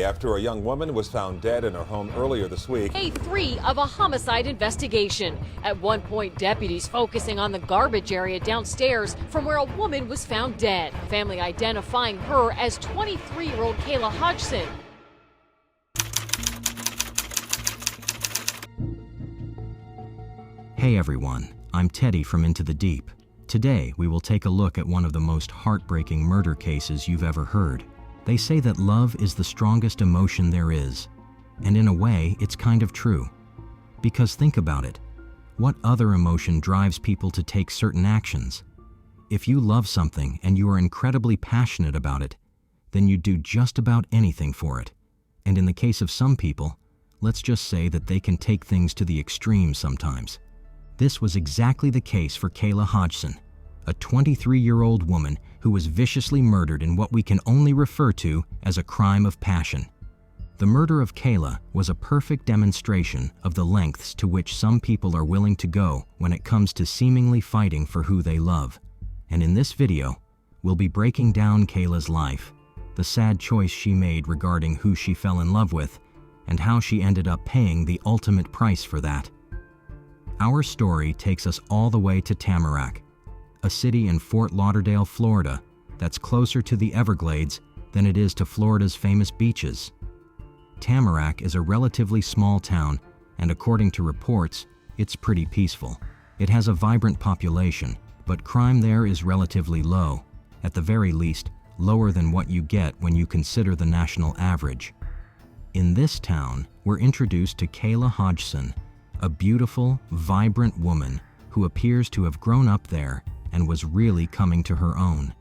after a young woman was found dead in her home earlier this week. Day 3 of a homicide investigation. At one point, deputies focusing on the garbage area downstairs from where a woman was found dead. Family identifying her as 23-year-old Kayla Hodgson. Hey everyone, I'm Teddy from Into the Deep. Today, we will take a look at one of the most heartbreaking murder cases you've ever heard. They say that love is the strongest emotion there is. And in a way, it's kind of true. Because think about it. What other emotion drives people to take certain actions? If you love something and you are incredibly passionate about it, then you'd do just about anything for it. And in the case of some people, let's just say that they can take things to the extreme sometimes. This was exactly the case for Kayla Hodgson, a 23-year-old woman who was viciously murdered in what we can only refer to as a crime of passion. The murder of Kayla was a perfect demonstration of the lengths to which some people are willing to go when it comes to seemingly fighting for who they love. And in this video, we'll be breaking down Kayla's life, the sad choice she made regarding who she fell in love with, and how she ended up paying the ultimate price for that. Our story takes us all the way to Tamarack, a city in Fort Lauderdale, Florida, that's closer to the Everglades than it is to Florida's famous beaches. Tamarack is a relatively small town, and according to reports, it's pretty peaceful. It has a vibrant population, but crime there is relatively low, at the very least, lower than what you get when you consider the national average. In this town, we're introduced to Kayla Hodgson, a beautiful, vibrant woman who appears to have grown up there and was really coming to her own.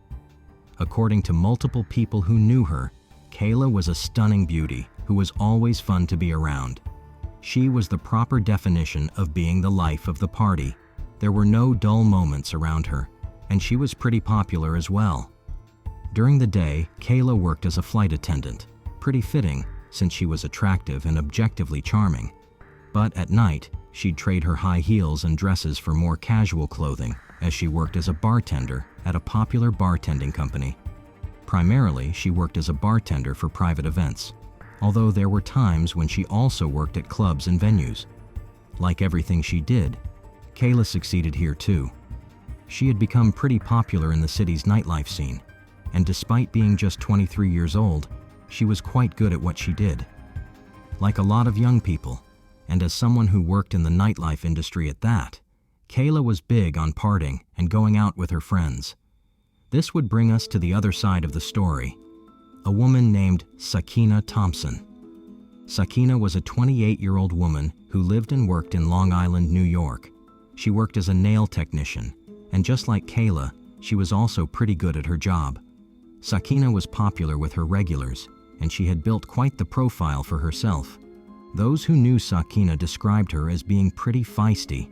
According to multiple people who knew her, Kayla was a stunning beauty who was always fun to be around. She was the proper definition of being the life of the party. There were no dull moments around her, and she was pretty popular as well. During the day, Kayla worked as a flight attendant, pretty fitting since she was attractive and objectively charming. But at night, she'd trade her high heels and dresses for more casual clothing as she worked as a bartender at a popular bartending company. Primarily, she worked as a bartender for private events, although there were times when she also worked at clubs and venues. Like everything she did, Kayla succeeded here too. She had become pretty popular in the city's nightlife scene, and despite being just 23 years old, she was quite good at what she did. Like a lot of young people, and as someone who worked in the nightlife industry at that, Kayla was big on partying and going out with her friends. This would bring us to the other side of the story, a woman named Sakina Thompson. Sakina was a 28-year-old woman who lived and worked in Long Island, New York. She worked as a nail technician, and just like Kayla, she was also pretty good at her job. Sakina was popular with her regulars, and she had built quite the profile for herself. Those who knew Sakina described her as being pretty feisty.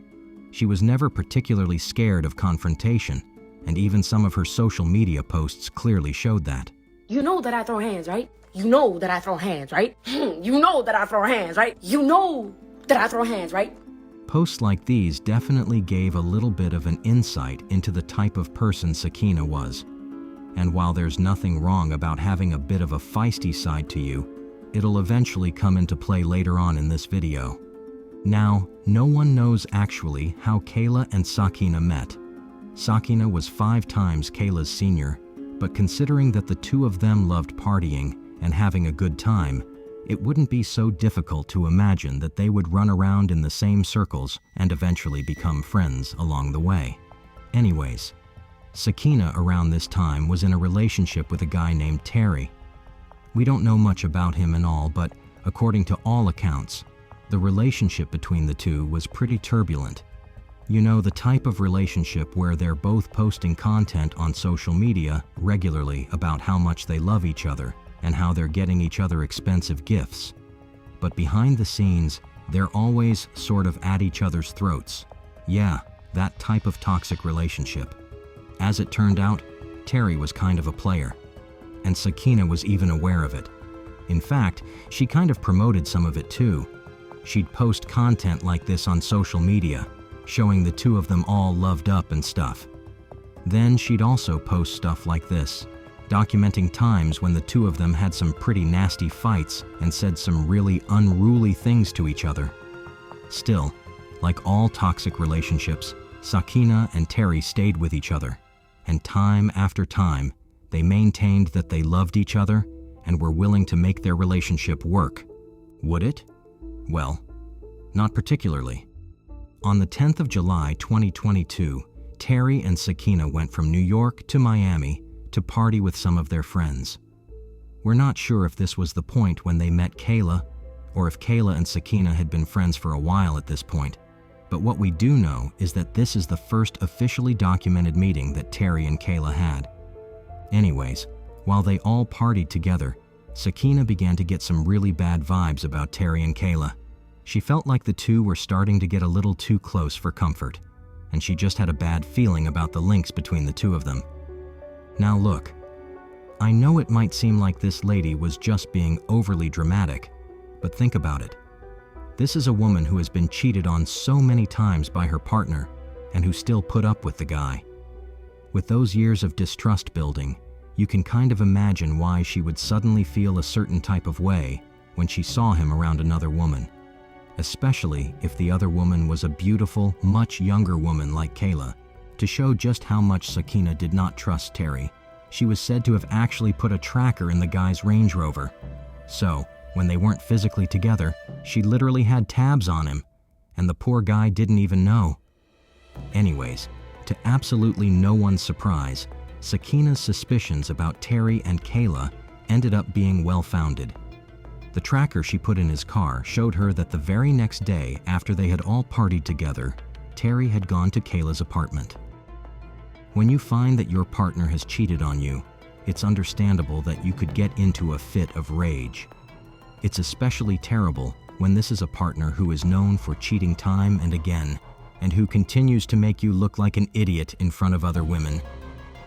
She was never particularly scared of confrontation, and even some of her social media posts clearly showed that. You know that I throw hands, right? You know that I throw hands, right? You know that I throw hands, right? You know that I throw hands, right? Posts like these definitely gave a little bit of an insight into the type of person Sakina was. And while there's nothing wrong about having a bit of a feisty side to you, it'll eventually come into play later on in this video. Now, no one knows actually how Kayla and Sakina met. Sakina was 5 times Kayla's senior, but considering that the two of them loved partying and having a good time, it wouldn't be so difficult to imagine that they would run around in the same circles and eventually become friends along the way. Anyways, Sakina around this time was in a relationship with a guy named Terry. We don't know much about him and all, but according to all accounts, the relationship between the two was pretty turbulent. You know, the type of relationship where they're both posting content on social media regularly about how much they love each other and how they're getting each other expensive gifts. But behind the scenes, they're always sort of at each other's throats. Yeah, that type of toxic relationship. As it turned out, Terry was kind of a player, and Sakina was even aware of it. In fact, she kind of promoted some of it too. She'd post content like this on social media, showing the two of them all loved up and stuff. Then she'd also post stuff like this, documenting times when the two of them had some pretty nasty fights and said some really unruly things to each other. Still, like all toxic relationships, Sakina and Terry stayed with each other, and time after time, they maintained that they loved each other and were willing to make their relationship work. Would it? Well, not particularly. On the 10th of July 2022, Terry and Sakina went from New York to Miami to party with some of their friends. We're not sure if this was the point when they met Kayla, or if Kayla and Sakina had been friends for a while at this point, but what we do know is that this is the first officially documented meeting that Terry and Kayla had. Anyways, while they all partied together, Sakina began to get some really bad vibes about Terry and Kayla. She felt like the two were starting to get a little too close for comfort, and she just had a bad feeling about the links between the two of them. Now look, I know it might seem like this lady was just being overly dramatic, but think about it. This is a woman who has been cheated on so many times by her partner and who still put up with the guy. With those years of distrust building, you can kind of imagine why she would suddenly feel a certain type of way when she saw him around another woman, especially if the other woman was a beautiful, much younger woman like Kayla. To show just how much Sakina did not trust Terry, she was said to have actually put a tracker in the guy's Range Rover. So, when they weren't physically together, she literally had tabs on him, and the poor guy didn't even know. Anyways, to absolutely no one's surprise, Sakina's suspicions about Terry and Kayla ended up being well-founded. The tracker she put in his car showed her that the very next day after they had all partied together, Terry had gone to Kayla's apartment. When you find that your partner has cheated on you, it's understandable that you could get into a fit of rage. It's especially terrible when this is a partner who is known for cheating time and again, and who continues to make you look like an idiot in front of other women.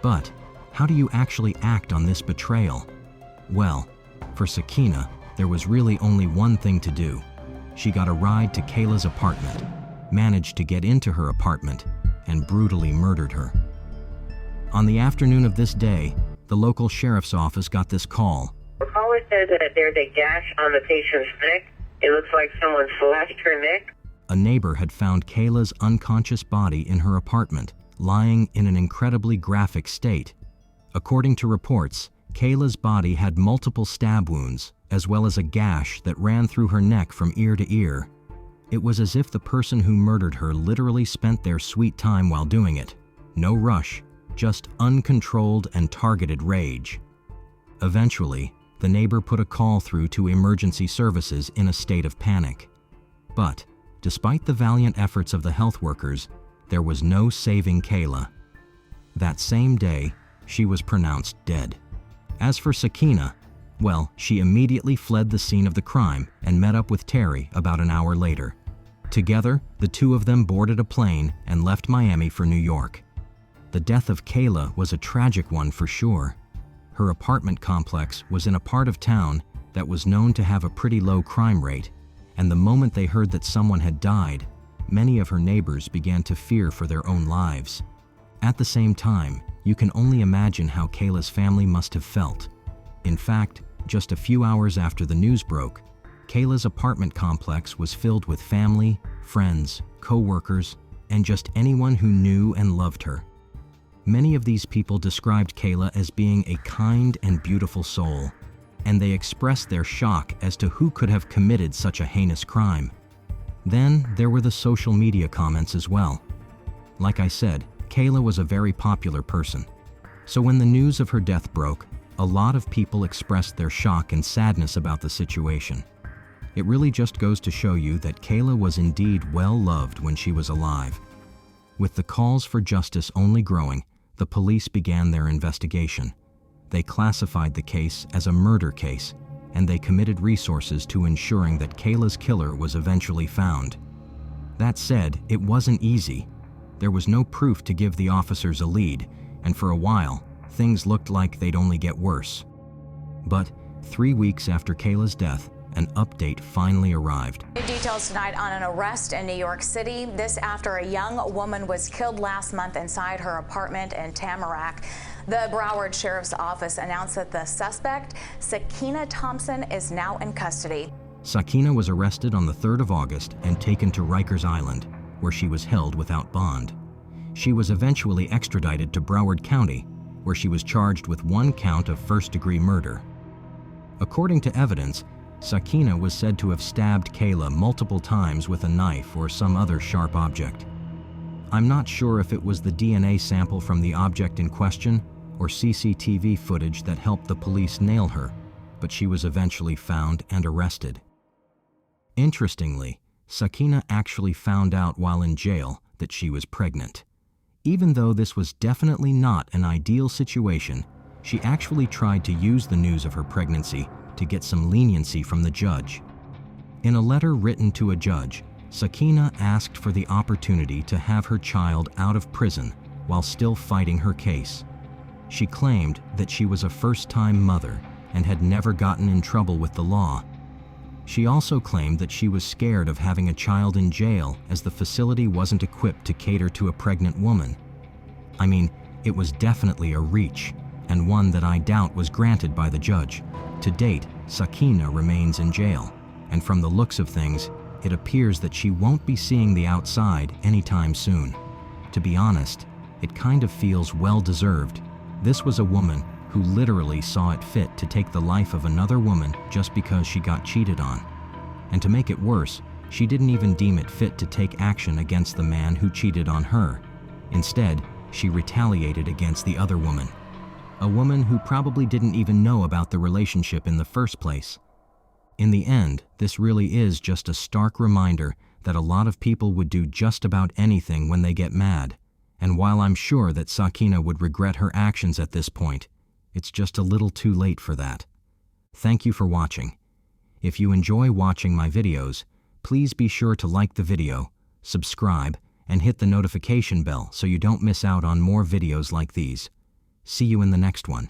But how do you actually act on this betrayal? Well, for Sakina, there was really only one thing to do. She got a ride to Kayla's apartment, managed to get into her apartment, and brutally murdered her. On the afternoon of this day, the local sheriff's office got this call. The caller said that there's a gash on the patient's neck. It looks like someone slashed her neck. A neighbor had found Kayla's unconscious body in her apartment, lying in an incredibly graphic state. According to reports, Kayla's body had multiple stab wounds, as well as a gash that ran through her neck from ear to ear. It was as if the person who murdered her literally spent their sweet time while doing it. No rush, just uncontrolled and targeted rage. Eventually, the neighbor put a call through to emergency services in a state of panic. But, despite the valiant efforts of the health workers, there was no saving Kayla. That same day, she was pronounced dead. As for Sakina, well, she immediately fled the scene of the crime and met up with Terry about an hour later. Together, the two of them boarded a plane and left Miami for New York. The death of Kayla was a tragic one for sure. Her apartment complex was in a part of town that was known to have a pretty low crime rate, and the moment they heard that someone had died, many of her neighbors began to fear for their own lives. At the same time, you can only imagine how Kayla's family must have felt. In fact, just a few hours after the news broke, Kayla's apartment complex was filled with family, friends, co-workers, and just anyone who knew and loved her. Many of these people described Kayla as being a kind and beautiful soul, and they expressed their shock as to who could have committed such a heinous crime. Then there were the social media comments as well. Like I said, Kayla was a very popular person. So when the news of her death broke, a lot of people expressed their shock and sadness about the situation. It really just goes to show you that Kayla was indeed well loved when she was alive. With the calls for justice only growing, the police began their investigation. They classified the case as a murder case, and they committed resources to ensuring that Kayla's killer was eventually found. That said, it wasn't easy. There was no proof to give the officers a lead, and for a while, things looked like they'd only get worse. But 3 weeks after Kayla's death, an update finally arrived. New details tonight on an arrest in New York City. This after a young woman was killed last month inside her apartment in Tamarack. The Broward Sheriff's Office announced that the suspect, Sakina Thompson, is now in custody. Sakina was arrested on the 3rd of August and taken to Rikers Island, where she was held without bond. She was eventually extradited to Broward County, where she was charged with 1 count of first-degree murder. According to evidence, Sakina was said to have stabbed Kayla multiple times with a knife or some other sharp object. I'm not sure if it was the DNA sample from the object in question or CCTV footage that helped the police nail her, but she was eventually found and arrested. Interestingly, Sakina actually found out while in jail that she was pregnant. Even though this was definitely not an ideal situation, she actually tried to use the news of her pregnancy to get some leniency from the judge. In a letter written to a judge, Sakina asked for the opportunity to have her child out of prison while still fighting her case. She claimed that she was a first-time mother and had never gotten in trouble with the law. She also claimed that she was scared of having a child in jail as the facility wasn't equipped to cater to a pregnant woman. I mean, it was definitely a reach, and one that I doubt was granted by the judge. To date, Sakina remains in jail, and from the looks of things, it appears that she won't be seeing the outside anytime soon. To be honest, it kind of feels well-deserved. This was a woman who literally saw it fit to take the life of another woman just because she got cheated on. And to make it worse, she didn't even deem it fit to take action against the man who cheated on her. Instead, she retaliated against the other woman. A woman who probably didn't even know about the relationship in the first place. In the end, this really is just a stark reminder that a lot of people would do just about anything when they get mad. And while I'm sure that Sakina would regret her actions at this point, it's just a little too late for that. Thank you for watching. If you enjoy watching my videos, please be sure to like the video, subscribe, and hit the notification bell so you don't miss out on more videos like these. See you in the next one.